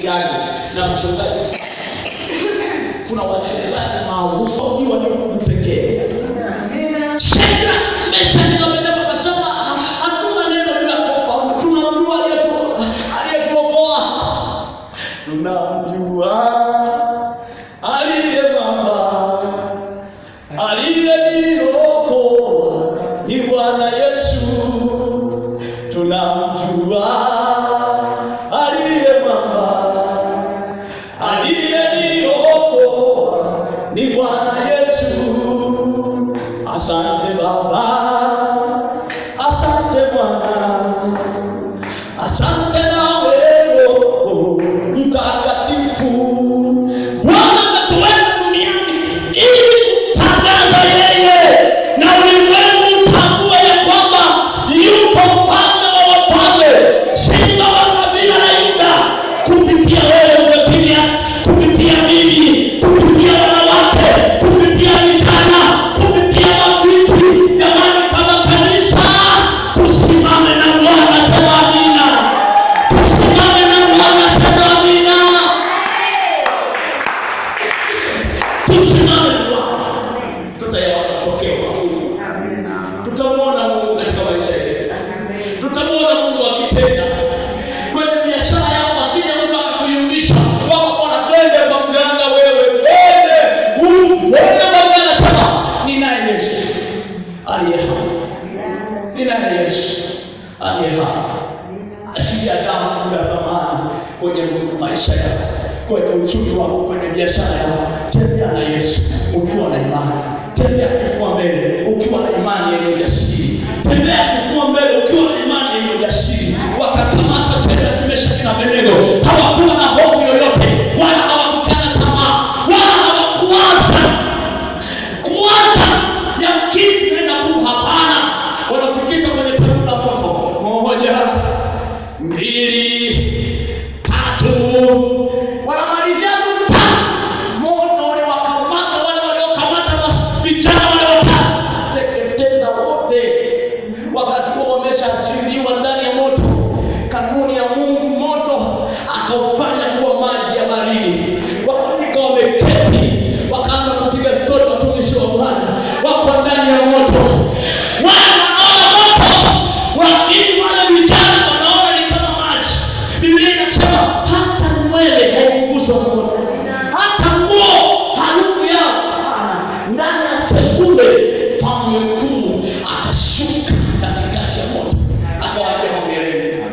gani na mchungaji. Kuna wachungaji maarufu wa Mungu pekee. Shida Meshaki na Abednego wakasema hatuna neno juu ya kufa, tunamjua aliyetuokoa, tunamjua aliye Baba, aliyeniokoa ni Bwana Yesu, tunamjua aliye Baba, aliyeniokoa ni Bwana Yesu. Asante Baba, asante Bwana, asante nawe Roho Mtakatifu. Bwana ametuweka duniani ili kutangaza yeye na ulimwengu utambue ya kwamba yupo mfalme wa wafalme, simba wa kabila la Yuda, kupitia wewe Mwokozi, kupitia mimi, kupitia wanawake, kupitia vijana, kupitia mabinti. Jamani, kama kanisa tusimame na Bwana, sema amina. Tusimame na Bwana, sema amina. Tusimame na Bwana, tutayapokea makuu. Tutamuona Mungu katika maisha yetu, tutamuona Mungu akitenda kwenye biashara yako. Asije mtu akakuyumbisha kwamba bwana, twende kwa mganga, wewe twende kwa mganga. Sema ninaye Yesu aliye hai, ninaye Yesu aliye hai. Achilia damu tu ya thamani kwenye maisha yako, kwenye uchumi wako, kwenye biashara yako. Tembea na Yesu ukiwa na imani. Tembea kifua mbele ukiwa na imani yenye ujasiri. Tembea kifua mbele ukiwa na imani yenye ujasiri. Wakakamata Shadraka, Meshaki na Abednego, hawakuwa na hofu yoyote, wala hawakukata tamaa, wala hawakuwaza yamkini tunaenda kufa. Hapana, wanafikishwa kwenye tanuru la moto. 1, 2, 3, wanamalizia kuta moto ule, wakamata wale waliokamata vijana wale watatu, teketeza wote. Wakati huo wameshaachiliwa ndani ya moto. Kanuni ya Mungu, moto akaufanya kuwa maji ya baridi. Wakafika wameketi, wakaanza kupiga stori. Watumishi wa Bwana wako ndani ya moto, wanaona moto, lakini wale vijana wanaona ni kama maji. Biblia inasema hata nywele haikuguswa na moto, hata nguo, harufu yao hapana. Ndani ya sekunde mfalme mkuu akashuka katikati ya moto, akawaambia hongereni.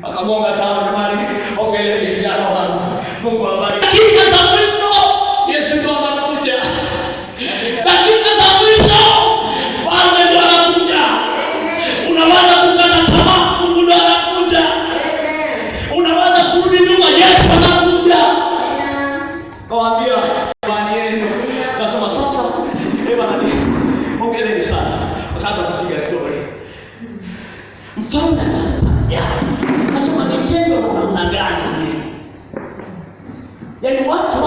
Akagonga tano, jamani, hongereni vijana wangu, Mungu awabariki. Dakika za mwisho Yesu ndo anakuja. Dakika za mwisho mfalme ndo anakuja. Unaweza kukata tamaa, Mungu ndo anakuja. Unaweza kurudi nyuma, Yesu anakuja. Kawaambia imani yenu. Kasema sasa, bwana, hongereni sana. Wakaanza kupiga story. Mfalme akasema ni tendo la namna gani hili? Yaani watu